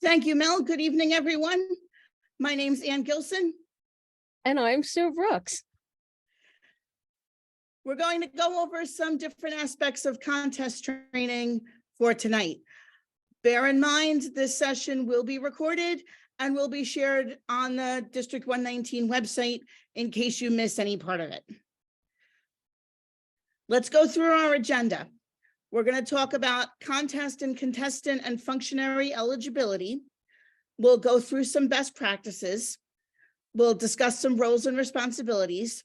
Thank you, Mel. Good evening, everyone. My name's Ann Gilson. And I'm Sue Brooks. We're going to go over some different aspects of contest training for tonight. Bear in mind, this session will be recorded and will be shared on the District 119 website in case you miss any part of it. Let's go through our agenda. We're going to talk about contest and contestant and functionary eligibility. We'll go through some best practices. We'll discuss some roles and responsibilities.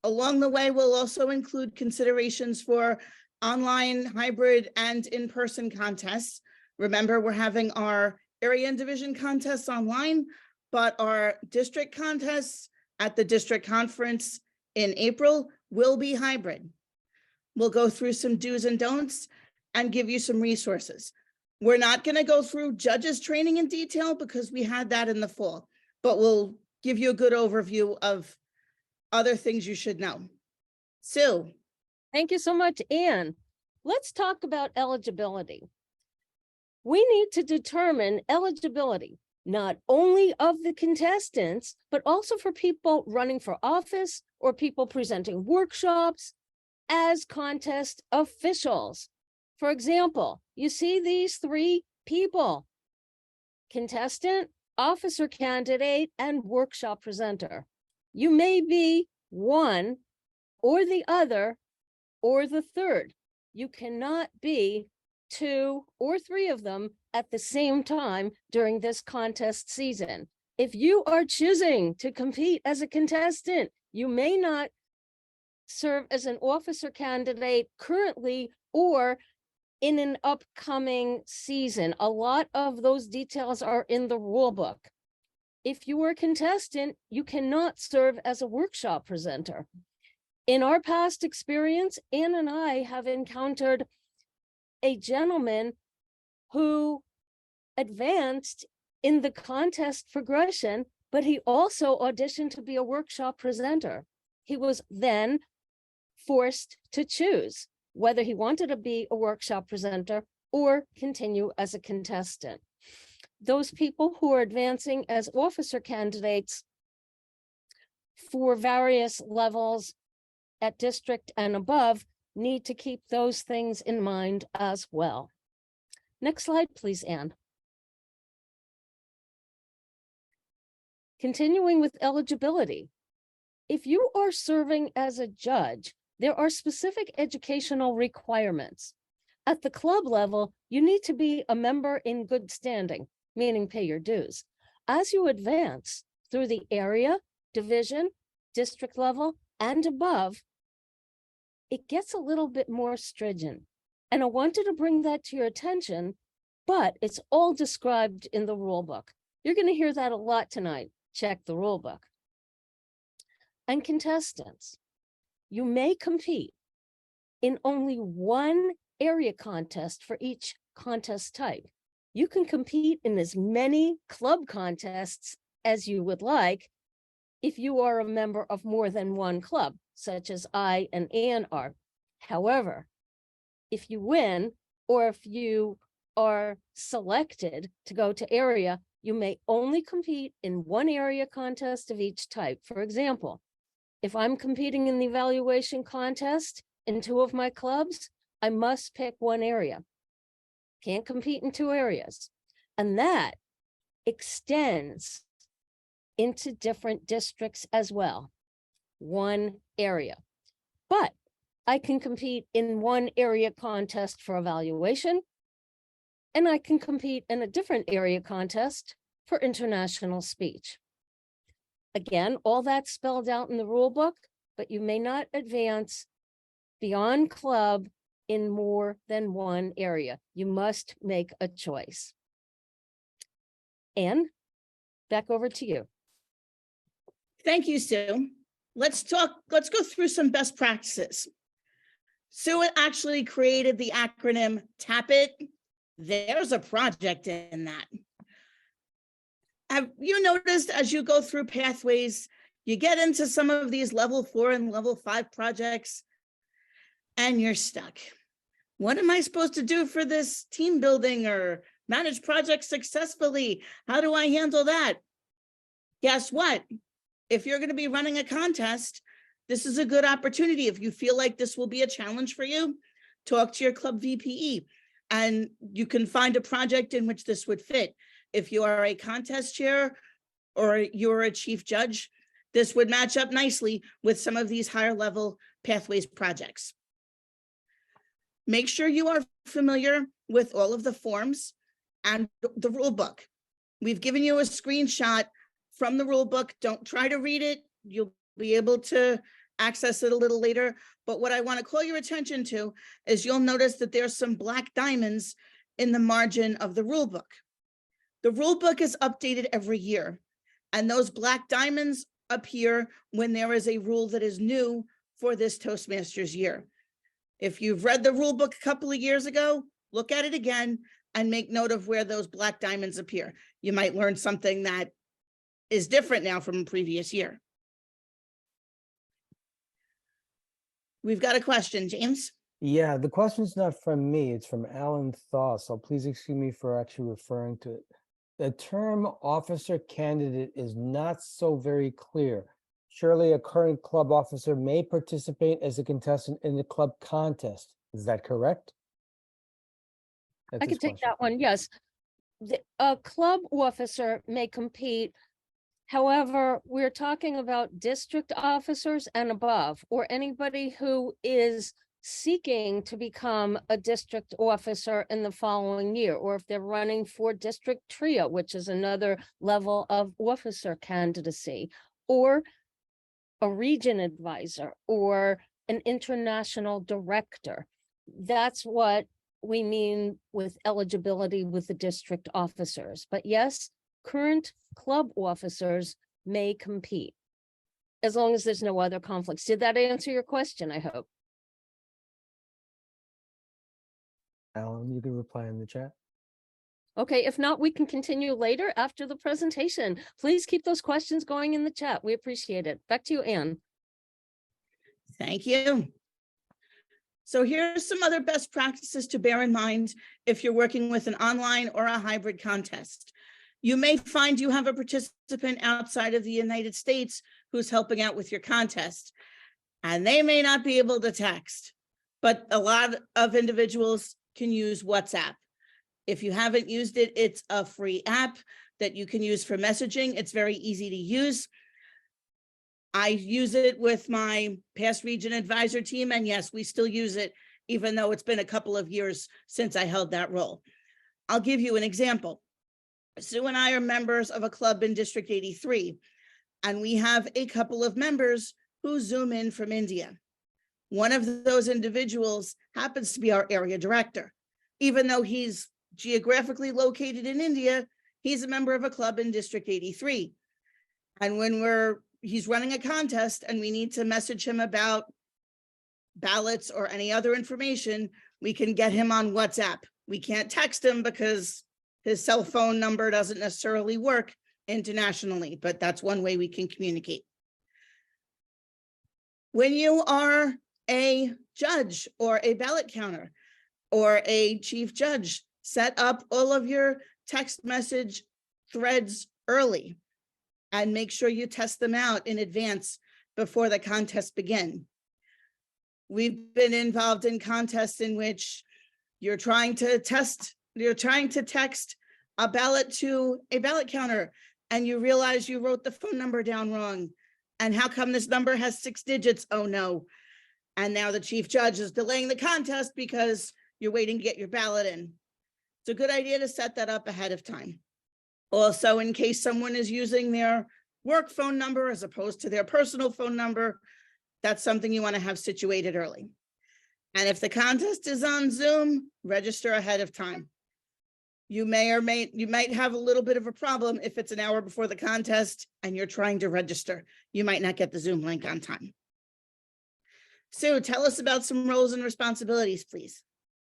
Along the way, we'll also include considerations for online, hybrid, and in-person contests. Remember, we're having our area and division contests online, but our district contests at the district conference in April will be hybrid. We'll go through some do's and don'ts and give you some resources. We're not going to go through judges training in detail because we had that in the fall, but we'll give you a good overview of other things you should know. Sue. Thank you so much, Ann. Let's talk about eligibility. We need to determine eligibility, not only of the contestants, but also for people running for office or people presenting workshops as contest officials. For example, you see these three people: contestant, officer candidate, and workshop presenter. You may be one or the other or the third. You cannot be two or three of them at the same time during this contest season. If you are choosing to compete as a contestant, you may not serve as an officer candidate currently or in an upcoming season. A lot of those details are in the rule book. If you are a contestant, you cannot serve as a workshop presenter. In our past experience, Ann and I have encountered a gentleman who advanced in the contest progression, but he also auditioned to be a workshop presenter. He was then forced to choose whether he wanted to be a workshop presenter or continue as a contestant. Those people who are advancing as officer candidates for various levels at district and above need to keep those things in mind as well. Next slide, please, Ann. Continuing with eligibility. If you are serving as a judge, there are specific educational requirements. At the club level, you need to be a member in good standing, meaning pay your dues. As you advance through the area, division, district level, and above, it gets a little bit more stringent. And I wanted to bring that to your attention, but it's all described in the rule book. You're going to hear that a lot tonight. Check the rule book. And contestants, you may compete in only one area contest for each contest type. You can compete in as many club contests as you would like if you are a member of more than one club, such as I and Ann are. However, if you win or if you are selected to go to area, you may only compete in one area contest of each type. For example, if I'm competing in the evaluation contest in two of my clubs, I must pick one area. Can't compete in two areas. And that extends into different districts as well. One area. But I can compete in one area contest for evaluation, and I can compete in a different area contest for international speech. Again, all that's spelled out in the rule book, but you may not advance beyond club in more than one area. You must make a choice. Ann, back over to you. Thank you, Sue. Let's go through some best practices. Sue actually created the acronym TAP-IT. There's a project in that. Have you noticed as you go through pathways, you get into some of these level 4 and level 5 projects and you're stuck? What am I supposed to do for this team building or manage projects successfully. How do I handle that? Guess what? If you're going to be running a contest, this is a good opportunity. If you feel like this will be a challenge for you, talk to your club VPE and you can find a project in which this would fit. If you are a contest chair or you're a chief judge, this would match up nicely with some of these higher level pathways projects. Make sure you are familiar with all of the forms and the rule book. We've given you a screenshot from the rule book. Don't try to read it. You'll be able to access it a little later. But what I want to call your attention to is you'll notice that there's some black diamonds in the margin of the rule book. The rule book is updated every year, and those black diamonds appear when there is a rule that is new for this Toastmasters year. If you've read the rule book a couple of years ago, look at it again and make note of where those black diamonds appear. You might learn something that is different now from a previous year. We've got a question, James. Yeah, the question's not from me, it's from Alan Thaw, so please excuse me for actually referring to it. The term officer candidate is not so very clear. Surely a current club officer may participate as a contestant in the club contest. Is that correct? That's I his can take question. that one, yes. A club officer may compete. However, we're talking about district officers and above, or anybody who is seeking to become a district officer in the following year, or if they're running for district trio, which is another level of officer candidacy, or a region advisor, or an international director. That's what we mean with eligibility with the district officers. But yes, current club officers may compete, as long as there's no other conflicts. Did that answer your question, I hope? Alan, you can reply in the chat. Okay, if not, we can continue later after the presentation. Please keep those questions going in the chat. We appreciate it. Back to you, Anne. Thank you. So here's some other best practices to bear in mind if you're working with an online or a hybrid contest. You may find you have a participant outside of the United States who's helping out with your contest, and they may not be able to text, but a lot of individuals can use WhatsApp. If you haven't used it, it's a free app that you can use for messaging. It's very easy to use. I use it with my past region advisor team, and yes, we still use it, even though it's been a couple of years since I held that role. I'll give you an example. Sue and I are members of a club in District 83, and we have a couple of members who Zoom in from India. One of those individuals happens to be our area director. Even though he's geographically located in India, he's a member of a club in District 83. And when he's running a contest and we need to message him about ballots or any other information, we can get him on WhatsApp. We can't text him because his cell phone number doesn't necessarily work internationally, but that's one way we can communicate. When you are a judge or a ballot counter or a chief judge, set up all of your text message threads early and make sure you test them out in advance before the contest begin. We've been involved in contests in which you're trying to text a ballot to a ballot counter and you realize you wrote the phone number down wrong. And how come this number has 6 digits? Oh no. And now the chief judge is delaying the contest because you're waiting to get your ballot in. It's a good idea to set that up ahead of time. Also, in case someone is using their work phone number as opposed to their personal phone number, that's something you want to have situated early. And if the contest is on Zoom, register ahead of time. You might have a little bit of a problem if it's an hour before the contest and you're trying to register. You might not get the Zoom link on time. Sue, tell us about some roles and responsibilities, please.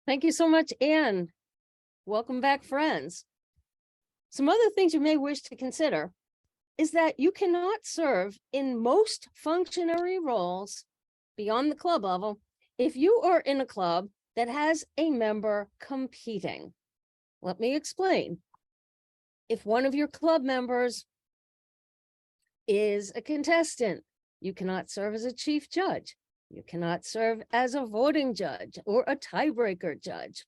Thank you so much, Anne. Welcome back, friends. Some other things you may wish to consider is that you cannot serve in most functionary roles beyond the club level if you are in a club that has a member competing. Let me explain. If one of your club members is a contestant, you cannot serve as a chief judge. You cannot serve as a voting judge or a tiebreaker judge.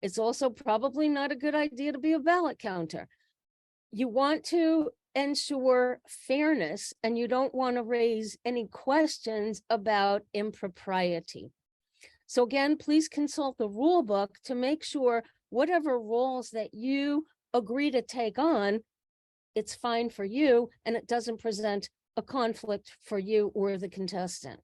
It's also probably not a good idea to be a ballot counter. You want to ensure fairness, and you don't want to raise any questions about impropriety. So again, please consult the rule book to make sure whatever roles that you agree to take on, it's fine for you and it doesn't present a conflict for you or the contestant.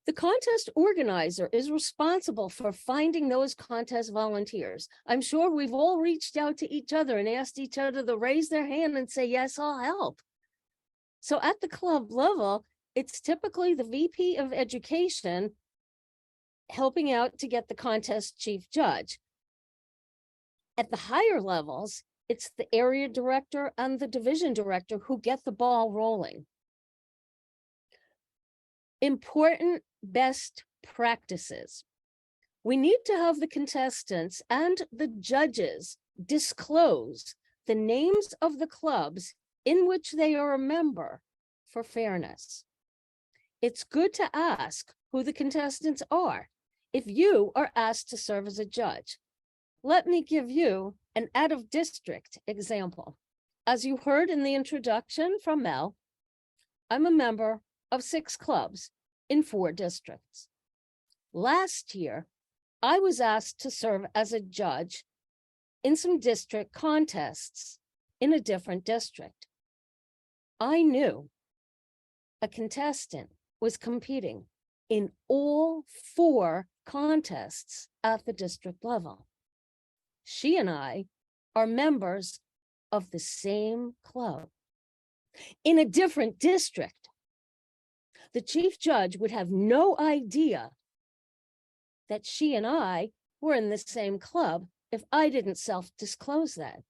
The contest organizer is responsible for finding those contest volunteers. I'm sure we've all reached out to each other and asked each other to raise their hand and say, yes, I'll help. So at the club level, it's typically the VP of Education helping out to get the contest chief judge. At the higher levels, it's the area director and the division director who get the ball rolling. Important best practices. We need to have the contestants and the judges disclose the names of the clubs in which they are a member for fairness. It's good to ask who the contestants are if you are asked to serve as a judge. Let me give you an out-of-district example. As you heard in the introduction from Mel, I'm a member of 6 clubs in 4 districts. Last year, I was asked to serve as a judge in some district contests in a different district. I knew a contestant was competing in all 4 contests at the district level. She and I are members of the same club in a different district. The chief judge would have no idea that she and I were in the same club if I didn't self-disclose that.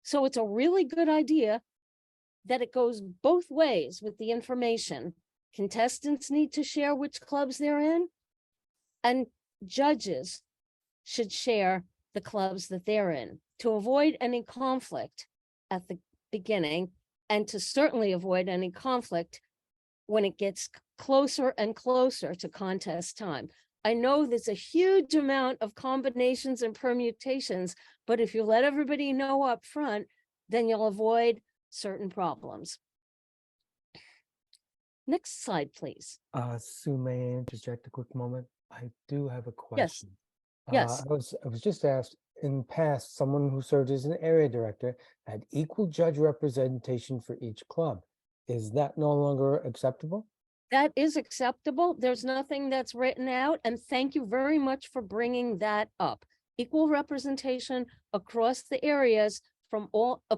So it's a really good idea that it goes both ways with the information. Contestants need to share which clubs they're in, and judges should share the clubs that they're in to avoid any conflict at the beginning, and to certainly avoid any conflict when it gets closer and closer to contest time. I know there's a huge amount of combinations and permutations, but if you let everybody know up front, then you'll avoid certain problems. Next slide, please. Sue, may I interject a quick moment? I do have a question. Yes. I was just asked, in past, someone who served as an area director had equal judge representation for each club. Is that no longer acceptable? That is acceptable. There's nothing that's written out, and thank you very much for bringing that up. Equal representation across the areas from all the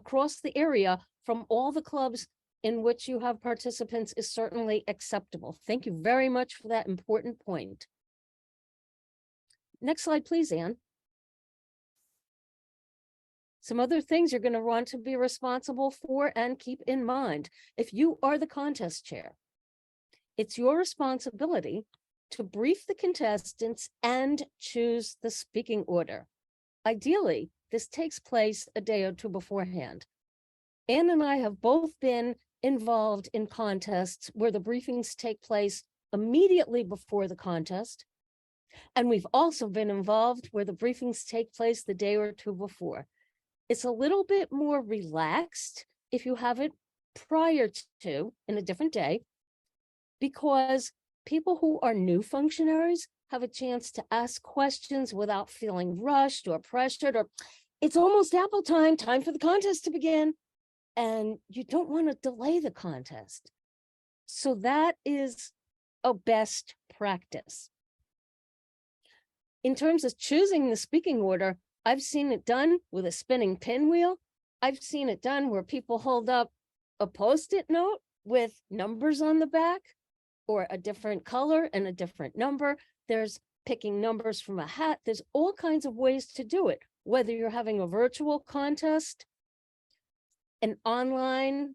clubs in which you have participants is certainly acceptable. Thank you very much for that important point. Next slide, please, Anne. Some other things you're going to want to be responsible for and keep in mind. If you are the contest chair, it's your responsibility to brief the contestants and choose the speaking order. Ideally, this takes place a day or 2 beforehand. Anne and I have both been involved in contests where the briefings take place immediately before the contest. And we've also been involved where the briefings take place the day or 2 before. It's a little bit more relaxed if you have it prior to, in a different day, because people who are new functionaries have a chance to ask questions without feeling rushed or pressured, or it's almost apple time for the contest to begin, and you don't want to delay the contest. So that is a best practice. In terms of choosing the speaking order, I've seen it done with a spinning pinwheel. I've seen it done where people hold up a Post-it note with numbers on the back, or a different color and a different number. There's picking numbers from a hat. There's all kinds of ways to do it, whether you're having a virtual contest, an online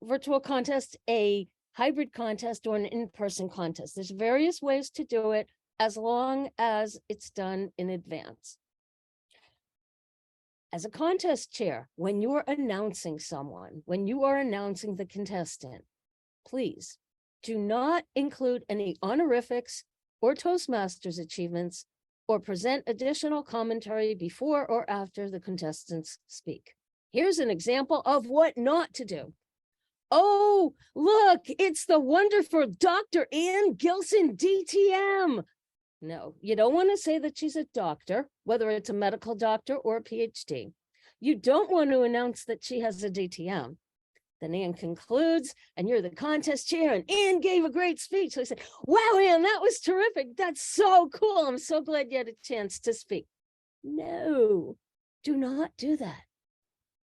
virtual contest, a hybrid contest, or an in-person contest. There's various ways to do it as long as it's done in advance. As a contest chair, when you are announcing someone, when you are announcing the contestant, please do not include any honorifics or Toastmasters achievements or present additional commentary before or after the contestants speak. Here's an example of what not to do. Oh, look, it's the wonderful Dr. Ann Gilson, DTM. No, you don't want to say that she's a doctor, whether it's a medical doctor or a PhD. You don't want to announce that she has a DTM. Then Ann concludes, and you're the contest chair, and Ann gave a great speech. So I said, wow, Ann, that was terrific. That's so cool. I'm so glad you had a chance to speak. No, do not do that.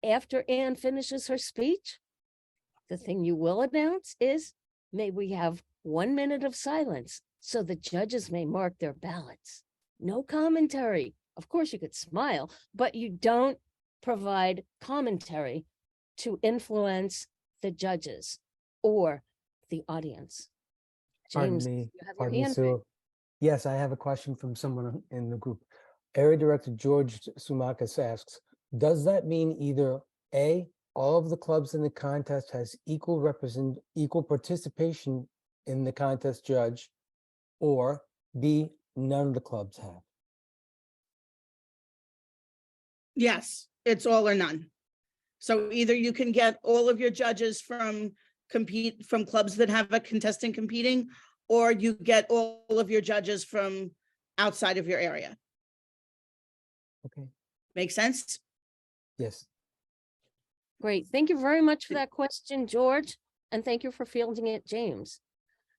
After Ann finishes her speech, the thing you will announce is, may we have 1 minute of silence so the judges may mark their ballots. No commentary. Of course, you could smile, but you don't provide commentary to influence the judges or the audience. Pardon James, me, you have your pardon me, hand Sue. raised. Yes, I have a question from someone in the group. Area Director George Sumakis asks, does that mean either A, all of the clubs in the contest has equal participation in the contest judge, or B, none of the clubs have? Yes, it's all or none. So either you can get all of your judges from clubs that have a contestant competing, or you get all of your judges from outside of your area. Okay, Make sense? yes. Great. Thank you very much for that question, George. And thank you for fielding it, James.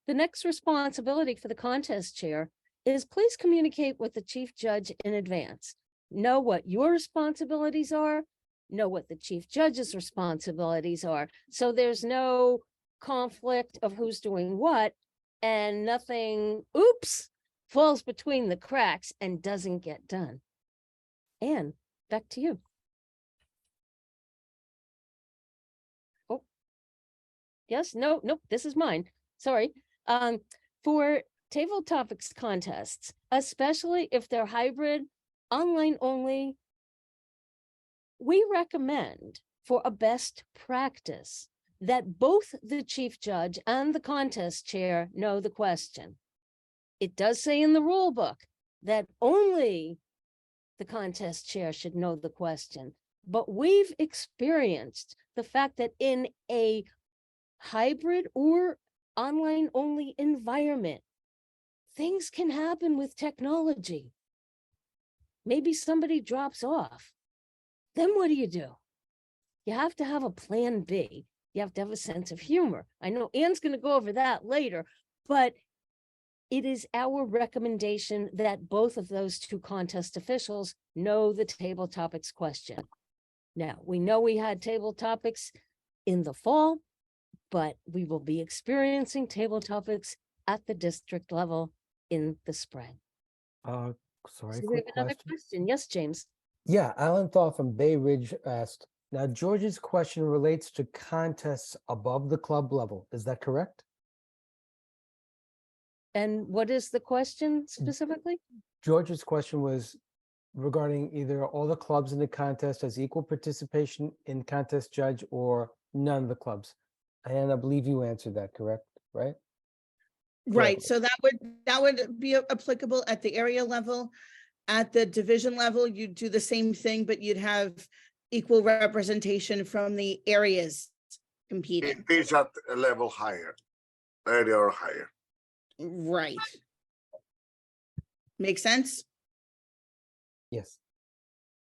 The next responsibility for the contest chair is please communicate with the chief judge in advance. Know what your responsibilities are, know what the chief judge's responsibilities are. So there's no conflict of who's doing what, and nothing, oops, falls between the cracks and doesn't get done. Ann, back to you. Oh, yes, no, nope, this is mine. Sorry. For table topics contests, especially if they're hybrid, online only, we recommend for a best practice that both the chief judge and the contest chair know the question. It does say in the rule book that only the contest chair should know the question, but we've experienced the fact that in a hybrid or online only environment, things can happen with technology. Maybe somebody drops off. Then what do? You have to have a plan B. You have to have a sense of humor. I know Ann's going to go over that later, but it is our recommendation that both of those two contest officials know the table topics question. Now, we know we had table topics in the fall, but we will be experiencing table topics at the district level in the spring. Sorry, So we have quick another question. question. Yes, James. Yeah, Alan Thaw from Bay Ridge asked, now George's question relates to contests above the club level. Is that correct? And what is the question specifically? George's question was regarding either all the clubs in the contest has equal participation in contest judge or none of the clubs. And I believe you answered that, correct? Right? Right, Correctly. so that would be applicable at the area level. At the division level, you'd do the same thing, but you'd have equal representation from the areas competing. It is at a level higher, area or higher. Right. Make sense? Yes.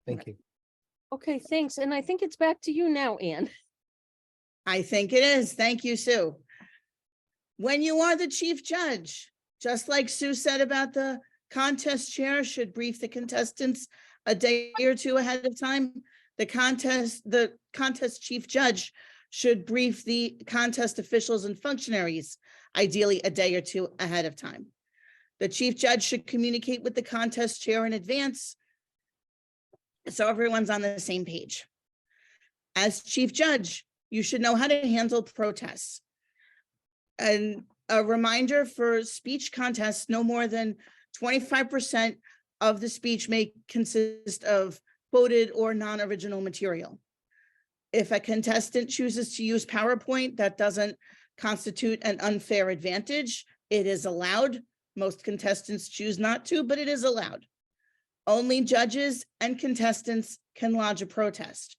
Thank you. Okay, thanks. And I think it's back to you now, Ann. I think it is. Thank you, Sue. When you are the chief judge, just like Sue said about the contest chair should brief the contestants a day or two ahead of time, the contest chief judge should brief the contest officials and functionaries, ideally a day or two ahead of time. The chief judge should communicate with the contest chair in advance so everyone's on the same page. As chief judge, you should know how to handle protests. And a reminder for speech contests, no more than 25% of the speech may consist of quoted or non-original material. If a contestant chooses to use PowerPoint, that doesn't constitute an unfair advantage. It is allowed. Most contestants choose not to, but it is allowed. Only judges and contestants can lodge a protest.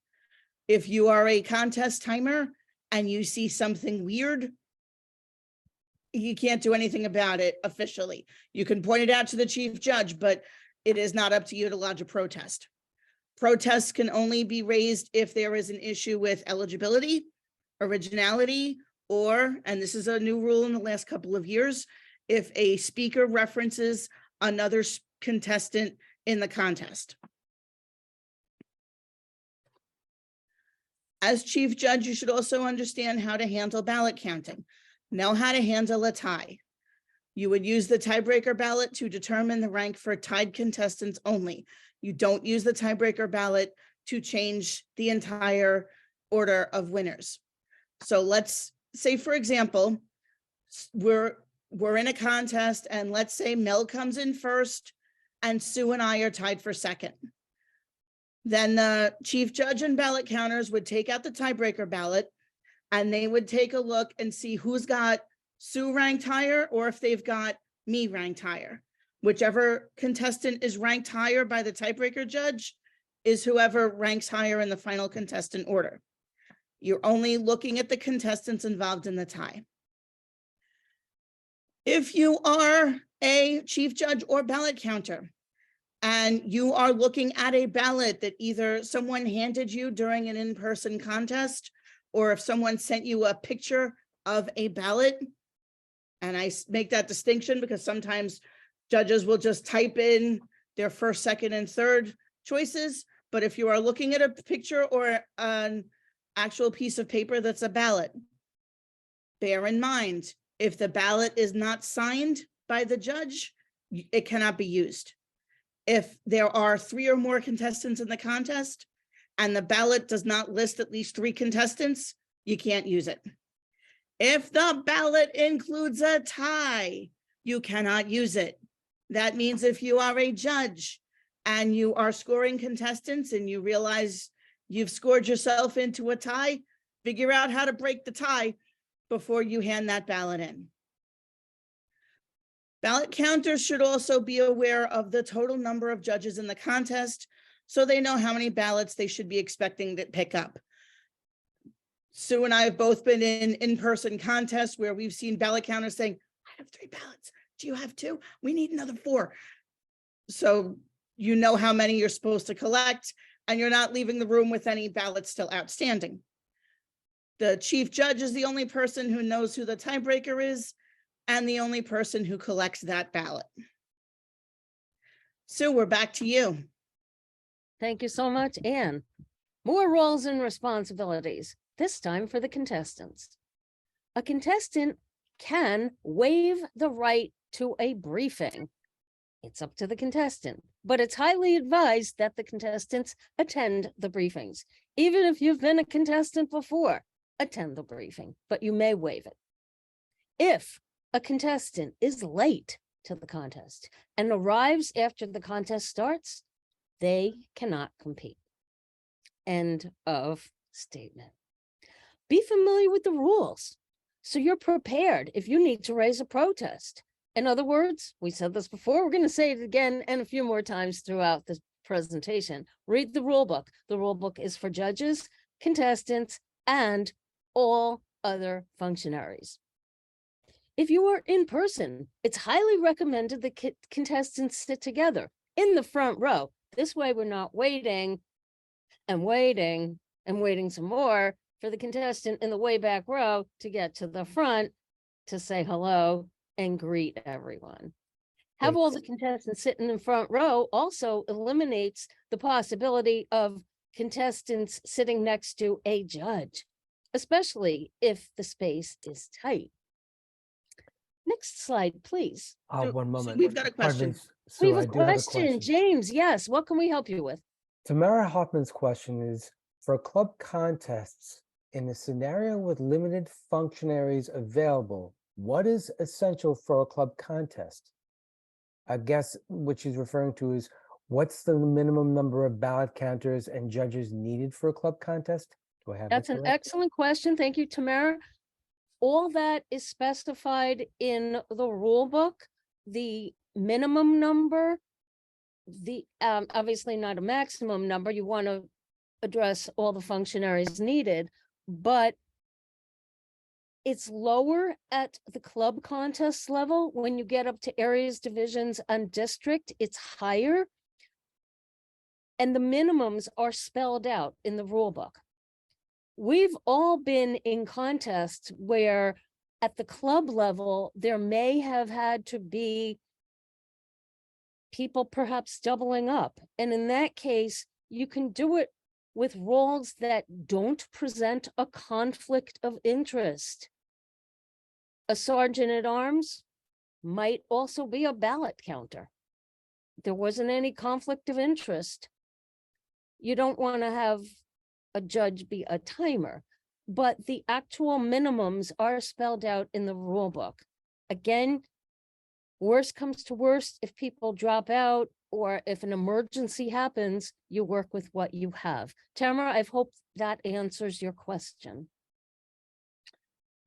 If you are a contest timer and you see something weird, you can't do anything about it officially. You can point it out to the chief judge, but it is not up to you to lodge a protest. Protests can only be raised if there is an issue with eligibility, originality, or, and this is a new rule in the last couple of years, if a speaker references another contestant in the contest. As chief judge, you should also understand how to handle ballot counting. Know how to handle a tie. You would use the tiebreaker ballot to determine the rank for tied contestants only. You don't use the tiebreaker ballot to change the entire order of winners. So let's say, for example, we're in a contest and let's say Mel comes in first and Sue and I are tied for second. Then the chief judge and ballot counters would take out the tiebreaker ballot and they would take a look and see who's got Sue ranked higher or if they've got me ranked higher. Whichever contestant is ranked higher by the tiebreaker judge is whoever ranks higher in the final contestant order. You're only looking at the contestants involved in the tie. If you are a chief judge or ballot counter and you are looking at a ballot that either someone handed you during an in-person contest or if someone sent you a picture of a ballot, and I make that distinction because sometimes judges will just type in their first, second, and third choices. But if you are looking at a picture or an actual piece of paper that's a ballot, bear in mind, if the ballot is not signed by the judge, it cannot be used. If there are 3 or more contestants in the contest and the ballot does not list at least 3 contestants, you can't use it. If the ballot includes a tie, you cannot use it. That means if you are a judge and you are scoring contestants and you realize you've scored yourself into a tie, figure out how to break the tie before you hand that ballot in. Ballot counters should also be aware of the total number of judges in the contest so they know how many ballots they should be expecting to pick up. Sue and I have both been in in-person contests where we've seen ballot counters saying, I have 3 ballots. Do you have 2? We need another 4. So you know how many you're supposed to collect and you're not leaving the room with any ballots still outstanding. The chief judge is the only person who knows who the tiebreaker is and the only person who collects that ballot. Sue, we're back to you. Thank you so much, Anne. More roles and responsibilities, this time for the contestants. A contestant can waive the right to a briefing. It's up to the contestant, but it's highly advised that the contestants attend the briefings. Even if you've been a contestant before, attend the briefing, but you may waive it. If a contestant is late to the contest and arrives after the contest starts, they cannot compete. End of statement. Be familiar with the rules so you're prepared if you need to raise a protest. In other words, we said this before, we're going to say it again and a few more times throughout this presentation. Read the rule book. The rule book is for judges, contestants, and all other functionaries. If you are in person, it's highly recommended that contestants sit together in the front row. This way, we're not waiting and waiting and waiting some more for the contestant in the way back row to get to the front to say hello and greet everyone. Have all the contestants sitting in front row also eliminates the possibility of contestants sitting next to a judge, especially if the space is tight. Next slide, please. So- One so moment. we've got a Pardon me, question. Sue, We have I a do have a question. James, yes, what can we help you with? Tamara Hoffman's question is, for club contests, in a scenario with limited functionaries available, what is essential for a club contest? I guess what she's referring to is, What's the minimum number of ballot counters and judges needed for a club contest? Do I have that That's an correct? excellent question. Thank you, Tamara. All that is specified in the rule book, the minimum number, the, obviously not a maximum number. You want to address all the functionaries needed, but it's lower at the club contest level. When you get up to areas, divisions, and district, it's higher. And the minimums are spelled out in the rule book. We've all been in contests where at the club level, there may have had to be people perhaps doubling up. And in that case, you can do it with roles that don't present a conflict of interest. A sergeant at arms might also be a ballot counter. There wasn't any conflict of interest. You don't want to have a judge be a timer, but the actual minimums are spelled out in the rule book. Again, worst comes to worst, if people drop out or if an emergency happens, you work with what you have. Tamara, I hope that answers your question.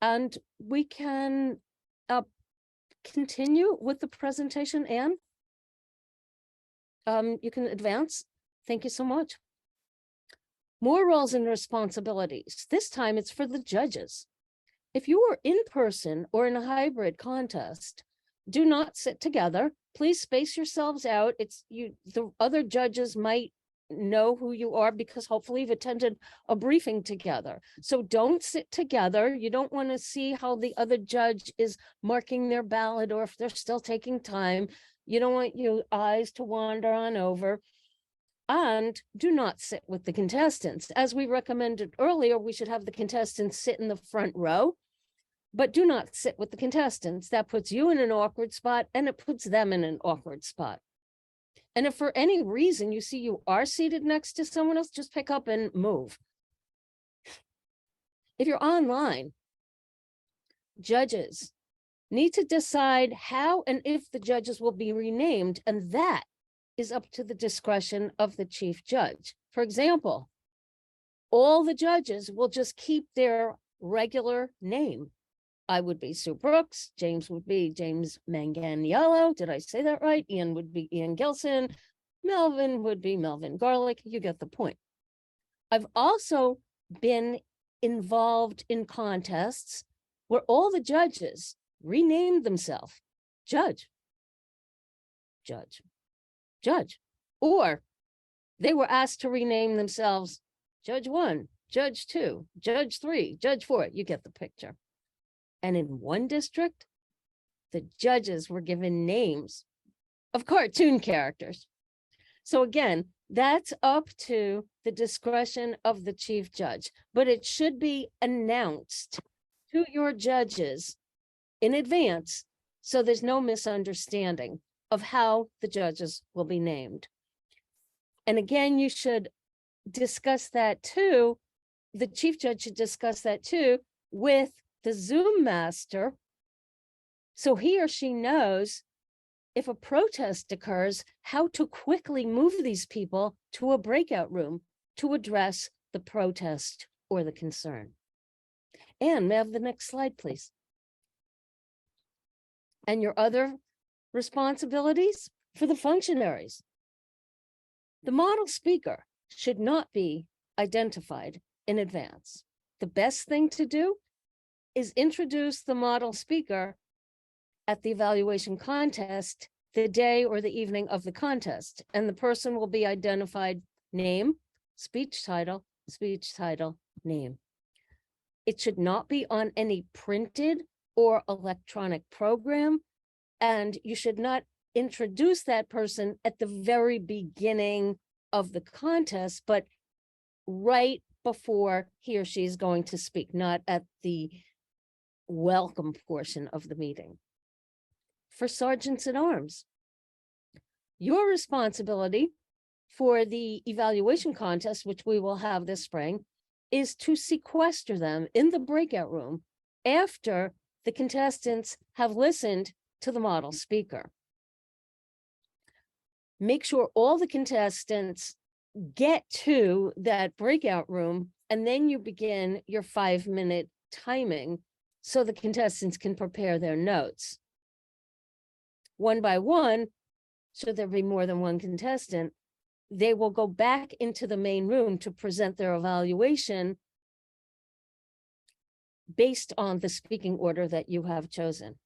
And we can continue with the presentation, Anne. You can advance. Thank you so much. More roles and responsibilities. This time it's for the judges. If you are in person or in a hybrid contest, do not sit together. Please space yourselves out. The other judges might know who you are because hopefully you've attended a briefing together. So don't sit together. You don't want to see how the other judge is marking their ballot or if they're still taking time. You don't want your eyes to wander on over. And do not sit with the contestants. As we recommended earlier, we should have the contestants sit in the front row, but do not sit with the contestants. That puts you in an awkward spot and it puts them in an awkward spot. And if for any reason you see you are seated next to someone else, just pick up and move. If you're online, judges need to decide how and if the judges will be renamed, and that is up to the discretion of the chief judge. For example, all the judges will just keep their regular name. I would be Sue Brooks, James would be James Manganiello. Did I say that right? Ian would be Ian Gilson. Melvin would be Melvin Garlick. You get the point. I've also been involved in contests where all the judges renamed themselves judge, judge, judge, or they were asked to rename themselves Judge 1, Judge 2, Judge 3, Judge 4. You get the picture. And in one district, the judges were given names of cartoon characters. So again, that's up to the discretion of the chief judge, but it should be announced to your judges in advance so there's no misunderstanding of how the judges will be named. And again, you should discuss that too. The chief judge should discuss that too with the Zoom master, so he or she knows if a protest occurs, how to quickly move these people to a breakout room to address the protest or the concern. And may I have the next slide, please? And your other responsibilities for the functionaries. The model speaker should not be identified in advance. The best thing to do is introduce the model speaker at the evaluation contest the day or the evening of the contest, and the person will be identified name, speech title, name. It should not be on any printed or electronic program, and you should not introduce that person at the very beginning of the contest, but right before he or she is going to speak, not at the welcome portion of the meeting. For sergeants at arms, your responsibility for the evaluation contest, which we will have this spring, is to sequester them in the breakout room after the contestants have listened to the model speaker. make sure all the contestants get to that breakout room, and then you begin your 5-minute timing so the contestants can prepare their notes. One by one, should there be more than one contestant, they will go back into the main room to present their evaluation based on the speaking order that you have chosen.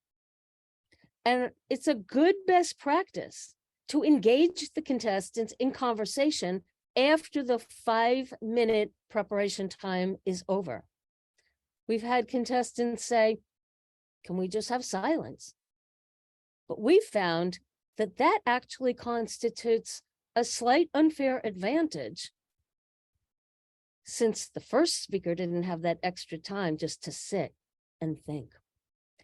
And it's a good best practice to engage the contestants in conversation after the 5-minute preparation time is over. We've had contestants say, can we just have silence? But we found that that actually constitutes a slight unfair advantage, since the first speaker didn't have that extra time just to sit and think.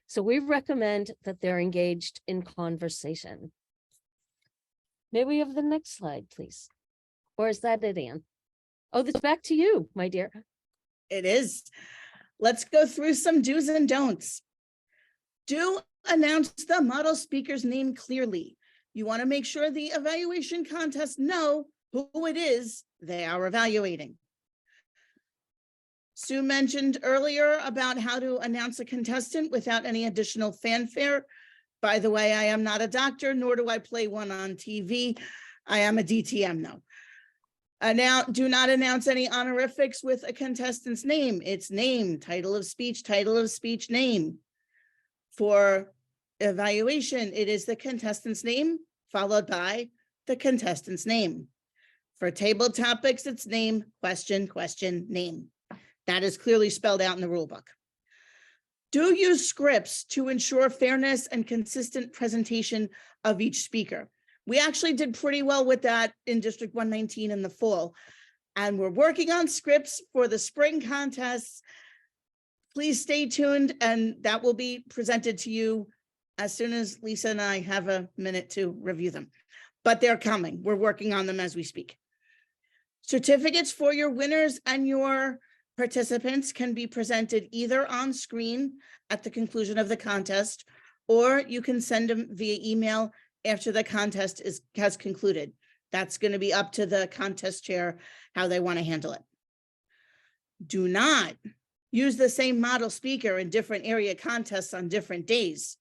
So we recommend that they're engaged in conversation. May we have the next slide, please? Or is that it, Anne? Oh, that's back to you, my dear. It is. Let's go through some do's and don'ts. Do announce the model speaker's name clearly. You want to make sure the evaluation contests know who it is they are evaluating. Sue mentioned earlier about how to announce a contestant without any additional fanfare. By the way, I am not a doctor, nor do I play one on TV. I am a DTM though. Now, do not announce any honorifics with a contestant's name. It's name, title of speech, name. For evaluation, it is the contestant's name followed by the contestant's name. For table topics, it's name, question, name. That is clearly spelled out in the rule book. Do use scripts to ensure fairness and consistent presentation of each speaker. We actually did pretty well with that in District 119 in the fall. And we're working on scripts for the spring contests. Please stay tuned, and that will be presented to you as soon as Lisa and I have a minute to review them. But they're coming. We're working on them as we speak. Certificates for your winners and your participants can be presented either on screen at the conclusion of the contest, or you can send them via email after the contest has concluded. That's going to be up to the contest chair how they want to handle it. Do not use the same model speaker in different area contests on different days.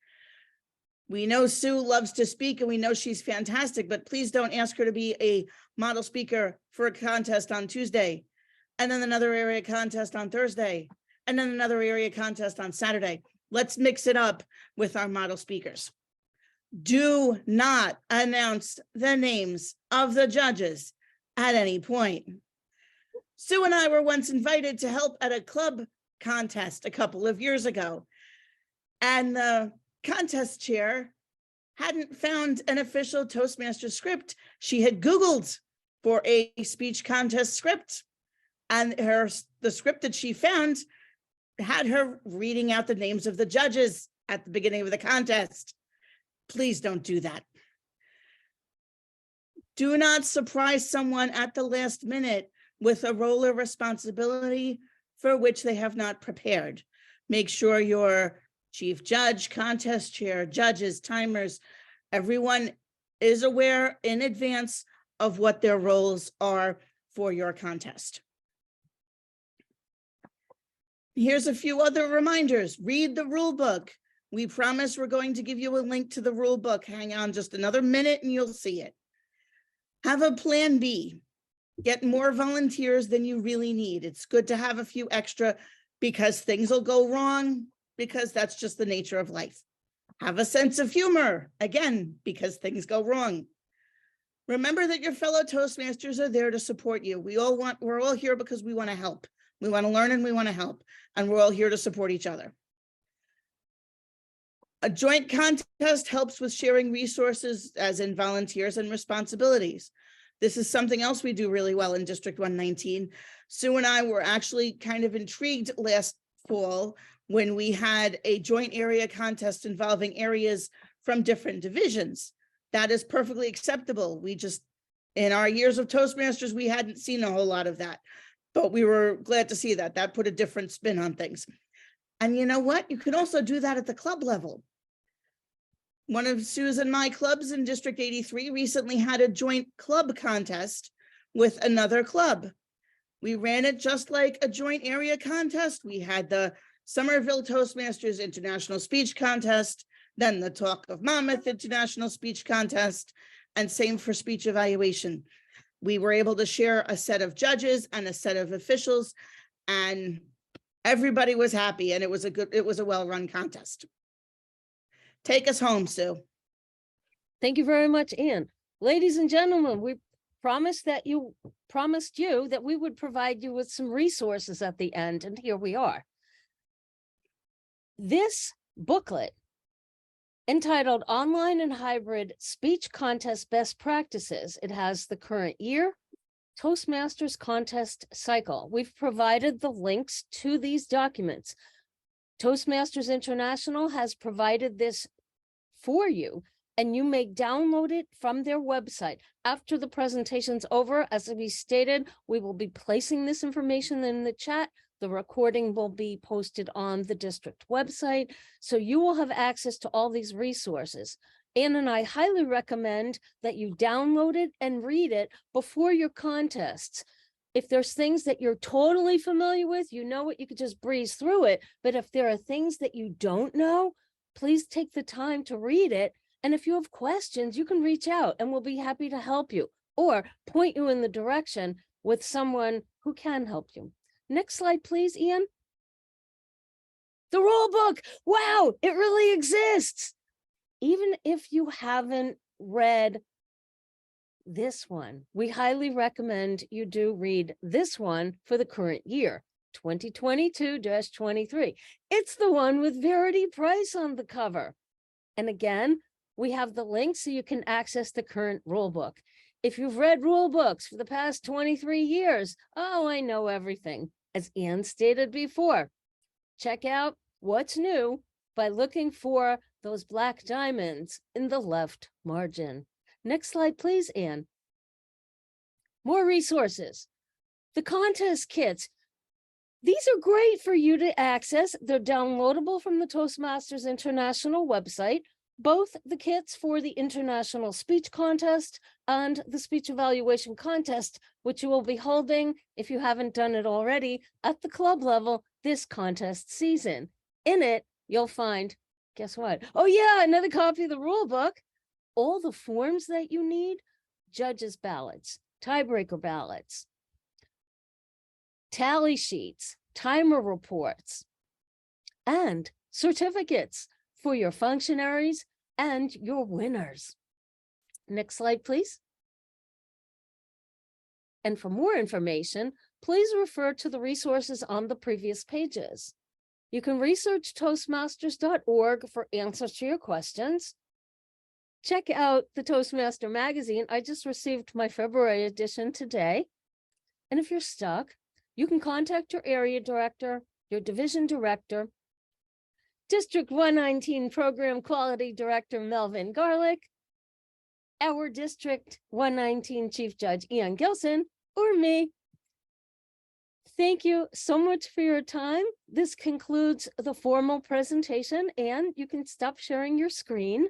We know Sue loves to speak and we know she's fantastic, but please don't ask her to be a model speaker for a contest on Tuesday, and then another area contest on Thursday, and then another area contest on Saturday. Let's mix it up with our model speakers. Do not announce the names of the judges at any point. Sue and I were once invited to help at a club contest a couple of years ago, and the contest chair hadn't found an official Toastmaster script. She had Googled for a speech contest script, and the script that she found had her reading out the names of the judges at the beginning of the contest. Please don't do that. Do not surprise someone at the last minute with a role or responsibility for which they have not prepared. Make sure your chief judge, contest chair, judges, timers, everyone is aware in advance of what their roles are for your contest. Here's a few other reminders. Read the rule book. We promise we're going to give you a link to the rule book. Hang on just another minute and you'll see it. Have a plan B. Get more volunteers than you really need. It's good to have a few extra because things will go wrong, because that's just the nature of life. Have a sense of humor, again, because things go wrong. Remember that your fellow Toastmasters are there to support you. We're all here because we want to help. We want to learn and we want to help, and we're all here to support each other. A joint contest helps with sharing resources, as in volunteers and responsibilities. This is something else we do really well in District 119. Sue and I were actually kind of intrigued last fall when we had a joint area contest involving areas from different divisions. That is perfectly acceptable. We just, in our years of Toastmasters, we hadn't seen a whole lot of that, but we were glad to see that. That put a different spin on things. And you know what? You can also do that at the club level. One of Sue's and my clubs in District 83 recently had a joint club contest with another club. We ran it just like a joint area contest. We had the Somerville Toastmasters International Speech Contest, then the Talk of Monmouth International Speech Contest, and same for speech evaluation. We were able to share a set of judges and a set of officials, and everybody was happy, and it was a well-run contest. Take us home, Sue. Thank you very much, Ann. Ladies and gentlemen, we promised you that we would provide you with some resources at the end, and here we are. This booklet, entitled Online and Hybrid Speech Contest Best Practices, it has the current year Toastmasters contest cycle. We've provided the links to these documents. Toastmasters International has provided this for you, and you may download it from their website. After the presentation's over, as we stated, we will be placing this information in the chat. The recording will be posted on the district website, so you will have access to all these resources. Ann and I highly recommend that you download it and read it before your contests. If there's things that you're totally familiar with, you know it, you could just breeze through it. But if there are things that you don't know, please take the time to read it. And if you have questions, you can reach out and we'll be happy to help you or point you in the direction with someone who can help you. Next slide, please, Ian. The rule book. Wow, it really exists. Even if you haven't read this one, we highly recommend you do read this one for the current year, 2022-23. It's the one with Verity Price on the cover. And again, we have the link so you can access the current rule book. If you've read rule books for the past 23 years, oh, I know everything. As Ann stated before, check out what's new by looking for those black diamonds in the left margin. Next slide, please, Ann. More resources. The contest kits. These are great for you to access. They're downloadable from the Toastmasters International website. Both the kits for the International Speech Contest and the Speech Evaluation Contest, which you will be holding, if you haven't done it already, at the club level this contest season. In it, you'll find, guess what? Oh yeah, another copy of the rule book, all the forms that you need, judges' ballots, tiebreaker ballots, tally sheets, timer reports, and certificates for your functionaries and your winners. Next slide, please. And for more information, please refer to the resources on the previous pages. You can research Toastmasters.org for answers to your questions. Check out the Toastmaster magazine. I just received my February edition today. And if you're stuck, you can contact your area director, your division director, District 119 Program Quality Director Melvin Garlick, our District 119 Chief Judge Ian Gilson, or me. Thank you so much for your time. This concludes the formal presentation, and you can stop sharing your screen.